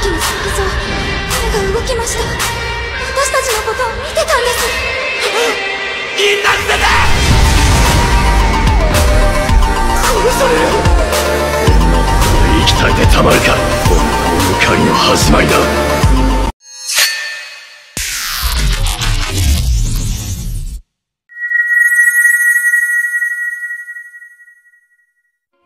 時の想像、手が動きました。私たちのことを見てたんです。みんな捨てて。殺される。こんなところで生きたいでたまるか。怒りの始まりだ。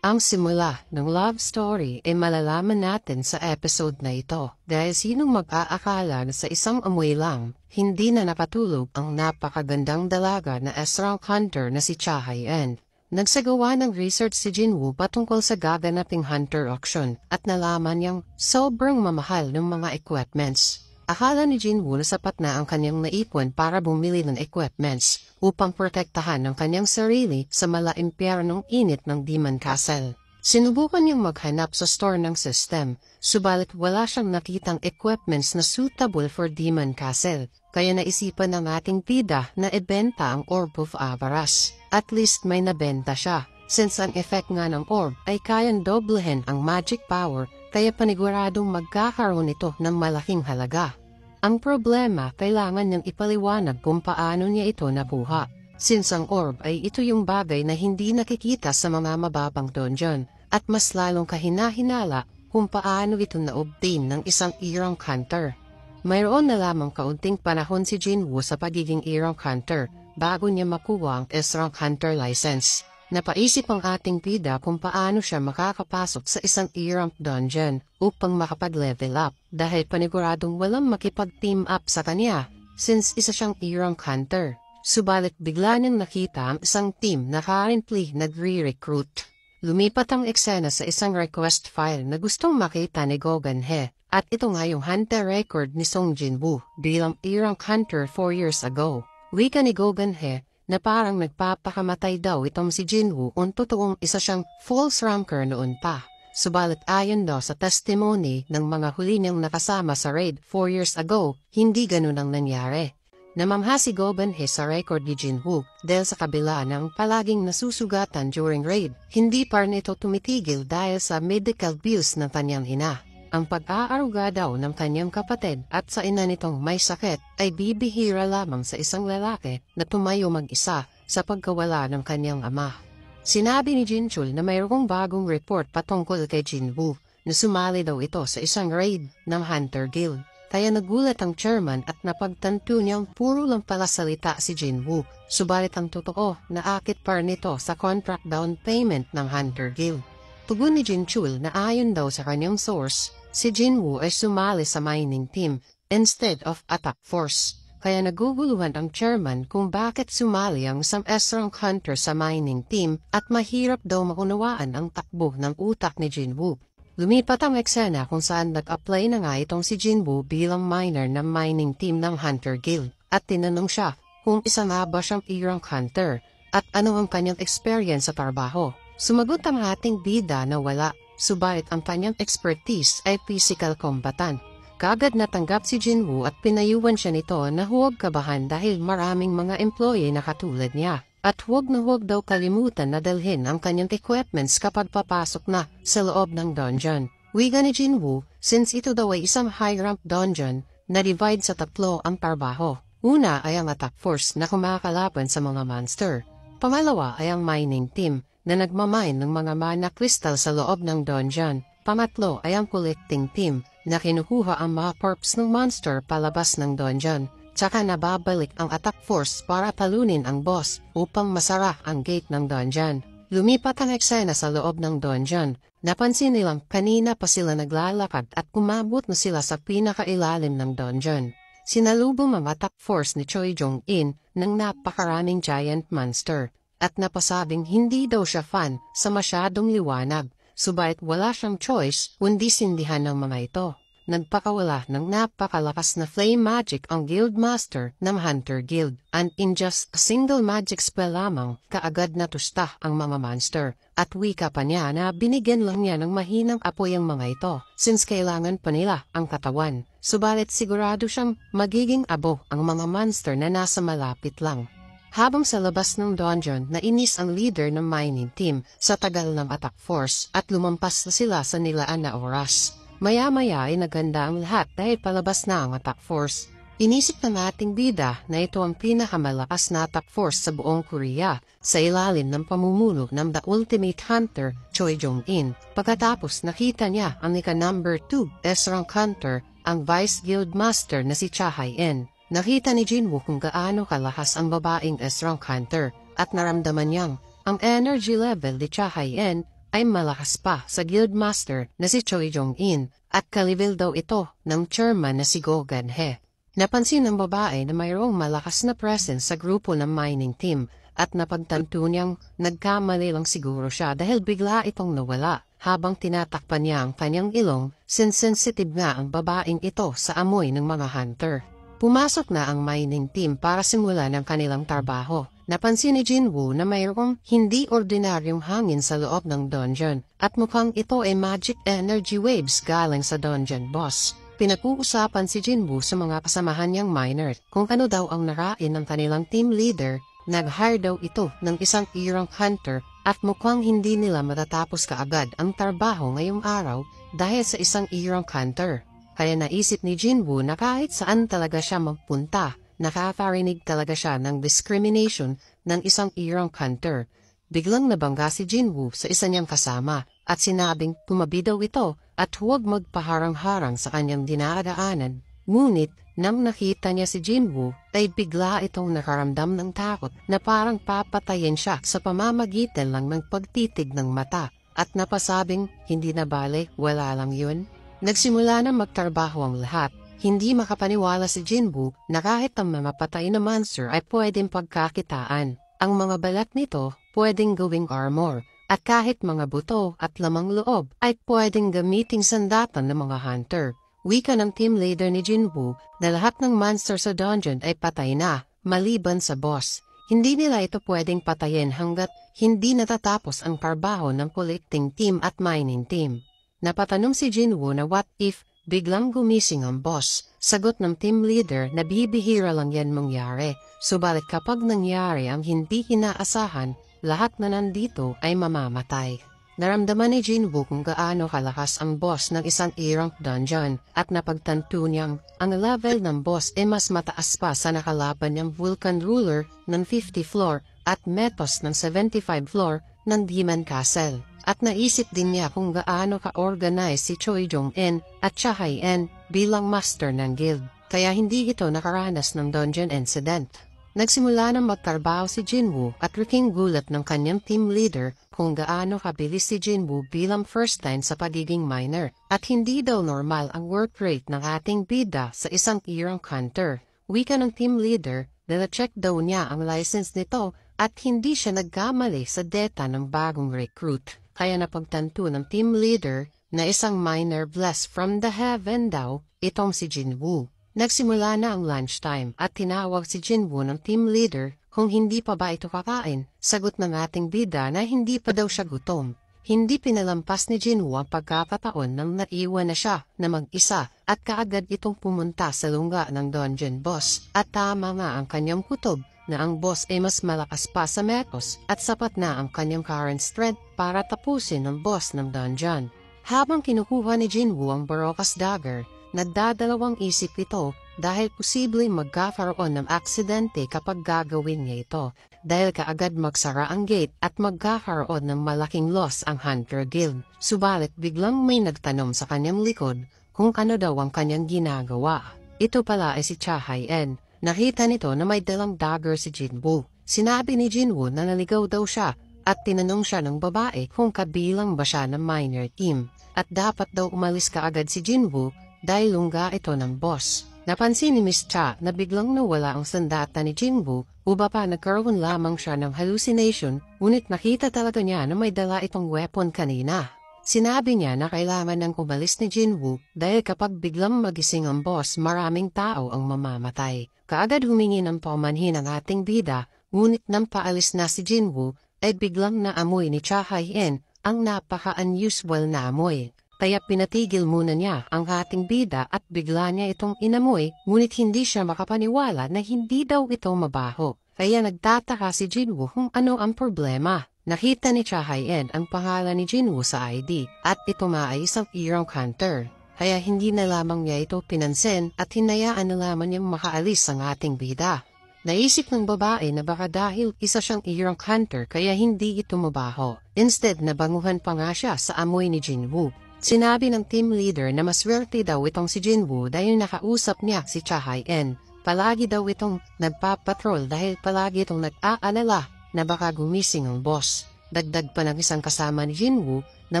Ang simula ng love story ay malalaman natin sa episode na ito dahil sinong mag-aakala na sa isang amoy lang, hindi na nakatulog ang napakagandang dalaga na Esrang hunter na si Cha Hae-in. Nagsagawa ng research si Jinwoo patungkol sa gaganaping hunter auction at nalaman niyang sobrang mamahal ng mga equipments. Akala ni Jinwoo na sapat na ang kanyang naipon para bumili ng equipments upang protektahan ang kanyang sarili sa malaimpyernong init ng Demon Castle. Sinubukan niyang maghanap sa store ng system, subalit wala siyang nakitang equipments na suitable for Demon Castle, kaya naisipan ng ating bida na ibenta ang Orb of Avaras. At least may nabenta siya, since ang effect nga ng orb ay kayang doblehin ang magic power, kaya paniguradong magkakaroon ito ng malaking halaga. Ang problema, kailangan niyang ipaliwanag kung paano niya ito nabuha. Since ang orb ay ito yung bagay na hindi nakikita sa mga mababang dungeon, at mas lalong kahinahinala kung paano ito na-obtain ng isang Erang hunter. Mayroon na lamang kaunting panahon si Jinwoo sa pagiging Erang hunter bago niya makuha ang Esrang hunter license. Napaisip ang ating bida kung paano siya makakapasok sa isang Erang dungeon upang makapag-level up dahil paniguradong walang makipag-team up sa kanya since isa siyang Erang hunter. Subalit bigla niyang nakita ang isang team na currently nagre-recruit. Lumipat ang eksena sa isang request file na gustong makita ni Go Gun-hye at ito nga yung hunter record ni Song Jinwoo bilang Erang hunter 4 years ago. Wika ni Go Gun-hye na parang nagpapakamatay daw itong si Jinwoo kung totoong isa siyang false ranker noon pa. Subalit ayon daw sa testimony ng mga huli niyang nakasama sa raid 4 years ago, hindi ganun ang nangyari. Namamha si Go Gun-hye sa record ni Jinwoo dahil sa kabila ng palaging nasusugatan during raid, hindi pa rin ito tumitigil dahil sa medical bills ng kanyang ina. Ang pag-aaruga daw ng kanyang kapatid at sa ina nitong may sakit ay bibihira lamang sa isang lalaki na tumayo mag-isa sa pagkawala ng kanyang ama. Sinabi ni Jinchul na mayroong bagong report patungkol kay Jinwoo na sumali daw ito sa isang raid ng Hunter Guild. Kaya nagulat ang chairman at napagtanto niyang puro lang pala salita si Jinwoo. Subalit ang totoo na akit par nito sa contract down payment ng Hunter Guild. Tugon ni Jinchul na ayon daw sa kanyang source, si Jinwoo ay sumali sa mining team instead of attack force. Kaya naguguluhan ang chairman kung bakit sumali ang isang Esrang hunter sa mining team at mahirap daw maunawaan ang takbo ng utak ni Jinwoo. Lumipat ang eksena kung saan nag-apply na nga itong si Jinwoo bilang miner ng mining team ng Hunter Guild at tinanong siya kung isa nga ba siyang Erang hunter at ano ang kanyang experience sa trabaho. Sumagot ang ating bida na wala, subalit ang kanyang expertise ay physical combatant. Kaagad natanggap si Jinwoo at pinayuhan siya nito na huwag kabahan dahil maraming mga employee na katulad niya. At huwag na huwag daw kalimutan na dalhin ang kanyang equipments kapag papasok na sa loob ng dungeon. Wiga ni Jinwoo, since ito daw ay isang high-rank dungeon, na-divide sa tatlo ang trabaho. Una ay ang attack force na kumakalaban sa mga monster. Pangalawa ay ang mining team na nagmamine ng mga mana crystal sa loob ng dungeon. Pangatlo ay ang collecting team na kinukuha ang mga corpse ng monster palabas ng dungeon. Tsaka nababalik ang attack force para talunin ang boss upang masara ang gate ng dungeon. Lumipat ang eksena sa loob ng dungeon. Napansin nilang kanina pa sila naglalakad at kumabot na sila sa pinakailalim ng dungeon. Sinalubong ang attack force ni Choi Jong-in ng napakaraming giant monster at napasabing hindi daw siya fan sa masyadong liwanag. Subalit wala siyang choice kundi sindihan ng mga ito. Nagpakawala ng napakalakas na flame magic ang Guildmaster ng Hunter Guild, and in just a single magic spell lamang, kaagad natusta ang mga monster, at wika pa niya na binigyan lang niya ng mahinang apoy ang mga ito, since kailangan pa nila ang katawan. Subalit sigurado siyang magiging abo ang mga monster na nasa malapit lang. Habang sa labas ng dungeon, nainis ang leader ng mining team sa tagal ng attack force at lumampas na sila sa nilaan na oras. Maya-maya ay naganda ang lahat dahil palabas na ang attack force. Inisip ng ating bida na ito ang pinakamalakas na attack force sa buong Korea sa ilalim ng pamumuno ng The Ultimate Hunter, Choi Jong-in. Pagkatapos nakita niya ang number 2 S-rank hunter, ang Vice Guild Master na si Cha Hae-in. Nakita ni Jinwoo kung gaano kalakas ang babaeng S-rank hunter at naramdaman niyang ang energy level ni Cha Hae-in ay malakas pa sa Guild Master na si Choi Jong-in at kalibil daw ito ng chairman na si Go Gan-hye. Napansin ng babae na mayroong malakas na presence sa grupo ng mining team at napagtanto niyang nagkamali lang siguro siya dahil bigla itong nawala habang tinatakpan niya ang kanyang ilong since sensitive nga ang babaeng ito sa amoy ng mga hunter. Pumasok na ang mining team para simulan ang kanilang trabaho. Napansin ni Jinwoo na mayroong hindi ordinaryong hangin sa loob ng dungeon at mukhang ito ay magic energy waves galing sa dungeon boss. Pinag-uusapan si Jinwoo sa mga kasamahan niyang miner kung ano daw ang narain ng kanilang team leader. Nag-hire daw ito ng isang E-rank hunter at mukhang hindi nila matatapos kaagad ang trabaho ngayong araw dahil sa isang E-rank hunter. Kaya naisip ni Jinwoo na kahit saan talaga siya magpunta, nakakarinig talaga siya ng discrimination ng isang E-rank hunter. Biglang nabangga si Jinwoo sa isa niyang kasama at sinabing tumabi daw ito at huwag magpaharang-harang sa kanyang dinadaanan. Ngunit nang nakita niya si Jinwoo ay bigla itong nakaramdam ng takot na parang papatayin siya sa pamamagitan lang ng pagtitig ng mata at napasabing hindi na bale, wala lang yun. Nagsimula na magtrabaho ang lahat. Hindi makapaniwala si Jinwoo na kahit ang mga patay na monster ay pwedeng pagkakitaan. Ang mga balat nito pwedeng gawing armor at kahit mga buto at lamang loob ay pwedeng gamiting sandatan ng mga hunter. Wika ng team leader ni Jinwoo na lahat ng monster sa dungeon ay patay na, maliban sa boss. Hindi nila ito pwedeng patayin hanggat hindi natatapos ang trabaho ng collecting team at mining team. Napatanong si Jinwoo na what if biglang gumising ang boss. Sagot ng team leader na bibihira lang yan mangyari. Subalit kapag nangyari ang hindi inaasahan, lahat na nandito ay mamamatay. Naramdaman ni Jinwoo kung gaano kalakas ang boss ng isang E-rank dungeon at napagtanto niyang ang level ng boss ay mas mataas pa sa nakalaban niyang Vulcan Ruler ng 50 floor at Metos ng 75 floor ng Demon Castle. At naisip din niya kung gaano ka-organize si Choi Jong-in at Cha Hae-in bilang master ng guild, kaya hindi ito nakaranas ng dungeon incident. Nagsimula na magtrabaho si Jinwoo at riking gulat ng kanyang team leader kung gaano kabilis si Jinwoo bilang first time sa pagiging miner at hindi daw normal ang work rate ng ating bida sa isang E-rank hunter. Wika ng team leader na na-check daw niya ang license nito at hindi siya nagkamali sa data ng bagong recruit. Kaya napagtanto ng team leader na isang miner blessed from the heaven daw itong si Jinwoo. Nagsimula na ang lunchtime at tinawag si Jinwoo ng team leader kung hindi pa ba ito kakain. Sagot ng ating bida na hindi pa daw siya gutom. Hindi pinalampas ni Jinwoo ang pagkakataon nang naiwan na siya na mag-isa at kaagad itong pumunta sa lungga ng dungeon boss. At tama nga ang kanyang kutob na ang boss ay mas malakas pa sa Metos at sapat na ang kanyang current strength para tapusin ang boss ng dungeon. Habang kinukuha ni Jinwoo ang Barokas Dagger, nagdadalawang isip ito dahil posibleng magkakaroon ng aksidente kapag gagawin niya ito dahil kaagad magsara ang gate at magkakaroon ng malaking loss ang Hunter Guild. Subalit biglang may nagtanong sa kanyang likod kung ano daw ang kanyang ginagawa. Ito pala ay si Cha Hae-in. Nakita nito na may dalang dagger si Jinwoo. Sinabi ni Jinwoo na naligaw daw siya at tinanong siya ng babae kung kabilang ba siya ng miner team at dapat daw umalis kaagad si Jinwoo dahil lungga ito ng boss. Napansin ni Miss Cha na biglang nawala ang sandata ni Jinwoo o pa nagkaroon lamang siya ng hallucination ngunit nakita talaga niya na may dala itong weapon kanina. Sinabi niya na kailangan nang umalis ni Jinwoo dahil kapag biglang magising ang boss maraming tao ang mamamatay. Kaagad humingi ng paumanhin ang ating bida, ngunit nang paalis na si Jinwoo, ay biglang naamoy ni Cha Hae-in ang napaka-unusual na amoy. Kaya pinatigil muna niya ang ating bida at bigla niya itong inamoy, ngunit hindi siya makapaniwala na hindi daw ito mabaho. Kaya nagtataka si Jinwoo kung ano ang problema. Nakita ni Cha Hae-in ang pangalan ni Jinwoo sa ID at ito nga ay isang E-rank hunter. kaya hindi na lamang niya ito pinansin at hinayaan na lamang niyang makaalis ang ating bida. Naisip ng babae na baka dahil isa siyang Irang hunter kaya hindi ito mabaho. Instead, nabanguhan pa nga siya sa amoy ni Jinwoo. Sinabi ng team leader na maswerte daw itong si Jinwoo dahil nakausap niya si Cha Hae-in. Palagi daw itong nagpapatrol dahil palagi itong nag-aalala na baka gumising ang boss. Dagdag pa ng isang kasama ni Jinwoo na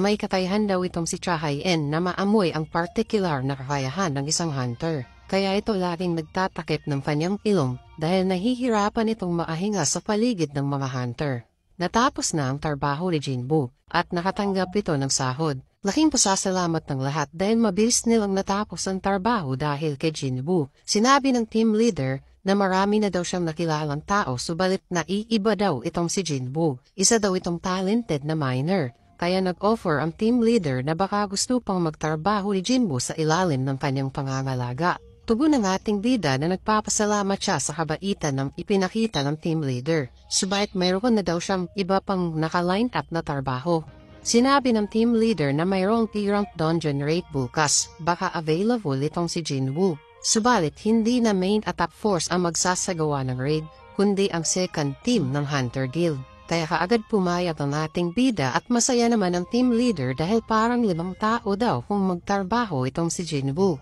may kakayahan daw itong si Cha Hae-in na maamoy ang particular na kakayahan ng isang hunter. Kaya ito laging nagtatakip ng kanyang ilong dahil nahihirapan itong makahinga sa paligid ng mga hunter. Natapos na ang trabaho ni Jinwoo at nakatanggap ito ng sahod. Laking pasasalamat ng lahat dahil mabilis nilang natapos ang trabaho dahil kay Jinwoo. Sinabi ng team leader na marami na daw siyang nakilalang tao subalit naiiba daw itong si Jinwoo. Isa daw itong talented na miner. Kaya nag-offer ang team leader na baka gusto pang magtrabaho ni Jinwoo sa ilalim ng kanyang pangangalaga. Tugon ng ating bida na nagpapasalamat siya sa kabaitan ng ipinakita ng team leader. Subalit mayroon na daw siyang iba pang naka-line up na trabaho. Sinabi ng team leader na mayroong T-rank dungeon raid bukas, baka available itong si Jinwoo. Subalit hindi na main attack force ang magsasagawa ng raid, kundi ang second team ng Hunter Guild. Kaya kaagad pumayag ang ating bida at masaya naman ang team leader dahil parang 5 tao daw kung magtrabaho itong si Jinwoo.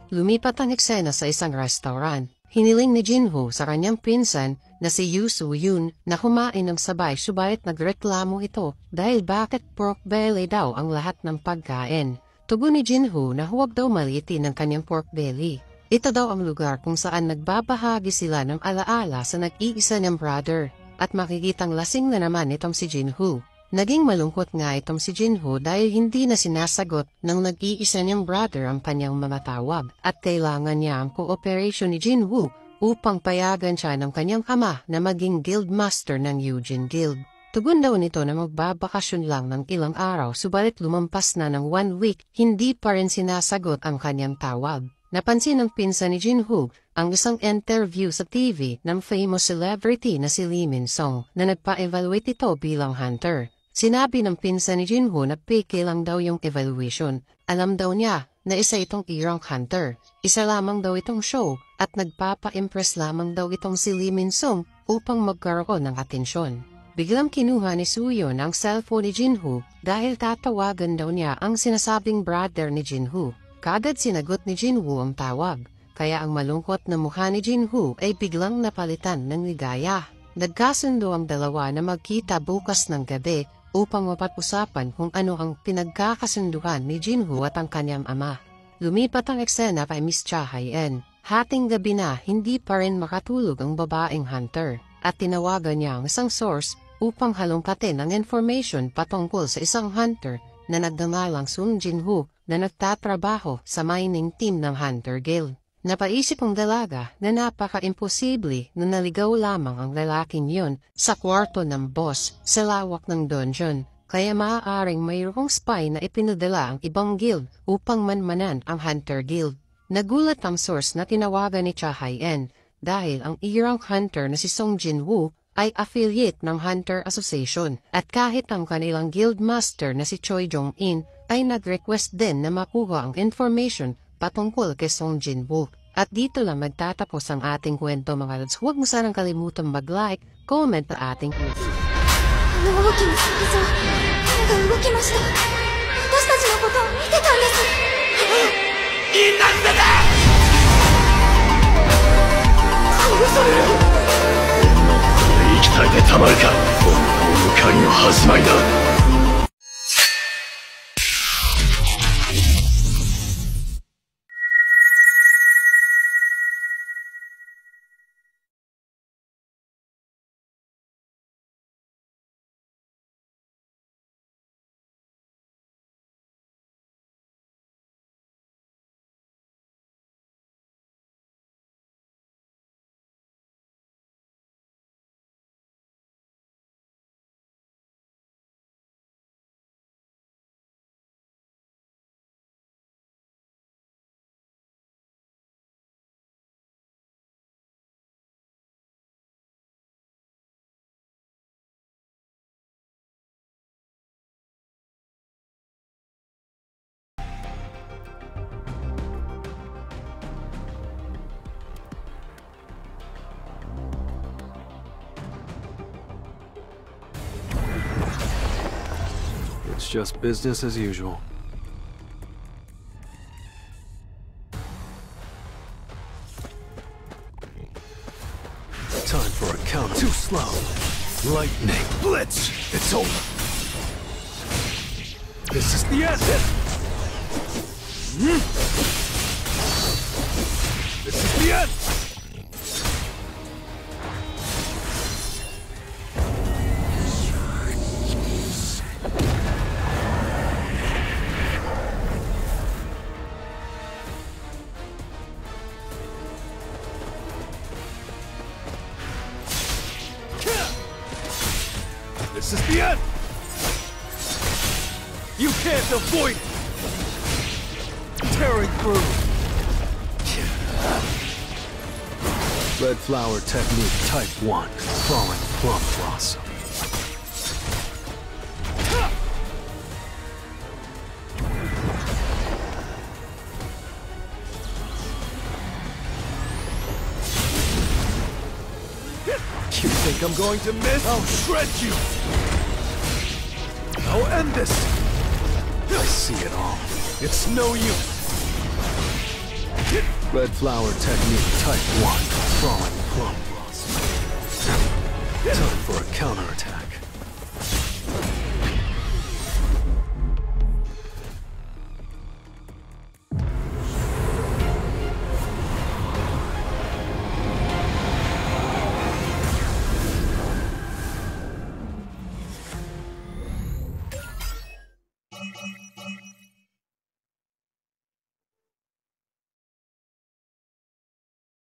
Lumipat ang eksena sa isang restaurant. Hiniling ni Jinwoo sa kanyang pinsan na si Yoo Soo-yoon na kumain ng sabay subalit nagreklamo ito dahil bakit pork belly daw ang lahat ng pagkain. Tugon ni Jinwoo na huwag daw maliitin ang kanyang pork belly. Ito daw ang lugar kung saan nagbabahagi sila ng alaala sa nag-iisa niyang brother at makikitang lasing na naman itong si Jinwoo. Naging malungkot nga itong si Jinwoo dahil hindi na sinasagot ng nag-iisa niyang brother ang kanyang mga tawag at kailangan niya ang cooperation ni Jinwoo upang payagan siya ng kanyang ama na maging guildmaster ng Eugene Guild. Tugon daw nito na magbabakasyon lang ng ilang araw subalit lumampas na ng 1 week, hindi pa rin sinasagot ang kanyang tawag. Napansin ng pinsan ni Jinwoo ang isang interview sa TV ng famous celebrity na si Lee Min-sung na nagpa-evaluate ito bilang hunter. Sinabi ng pinsan ni Jinwoo na peke lang daw yung evaluation. Alam daw niya na isa itong Irang hunter. Isa lamang daw itong show at nagpapa-impress lamang daw itong si Lee Min-sung upang magkaroon ng atensyon. Biglang kinuha ni Soo-yeon ang cellphone ni Jinwoo dahil tatawagan daw niya ang sinasabing brother ni Jinwoo. Kaagad sinagot ni Jinwoo ang tawag, kaya ang malungkot na mukha ni Jinwoo ay biglang napalitan ng ligaya. Nagkasundo ang dalawa na magkita bukas ng gabi upang mapag-usapan kung ano ang pinagkakasunduhan ni Jinwoo at ang kanyang ama. Lumipat ang eksena kay Miss Cha Hae-in. Hating gabi na hindi pa rin makatulog ang babaeng hunter at tinawagan niya ang isang source upang halongkatin ang information patungkol sa isang hunter na nagngangalang Sung Jinwoo na nagtatrabaho sa mining team ng Hunter Guild. Napaisip ang dalaga na napaka-imposible na naligaw lamang ang lalaking yon sa kwarto ng boss sa lawak ng dungeon, kaya maaaring mayroong spy na ipinadala ang ibang guild upang manmanan ang Hunter Guild. Nagulat ang source na tinawagan ni Cha Hae-in dahil ang Irang hunter na si Sung Jinwoo ay affiliate ng Hunter Association at kahit ang kanilang guildmaster na si Choi Jong-in ay nag-request din na makuha ang information patungkol kay Sung Jinwoo. At dito lang magtatapos ang ating kwento mga lods. Huwag mo sanang kalimutang mag-like, comment at ating あの大きな石像手が動きました。私たちのことを見てたんです。みんな捨てて殺される。こんなところで生きたいでたまるか。女の怒りの始まりだ。just business as usual. Time for a counter. Too slow. Lightning. Blitz! It's over. This is the end. This is the end. This is the end! You can't avoid it! Tearing through! Red Flower Technique Type 1. Falling Plum Blossom. You think I'm going to miss? I'll shred you! I'll end this! I see it all. It's no use! Red Flower Technique Type 1. Falling Plum Blossom. Time for a counterattack.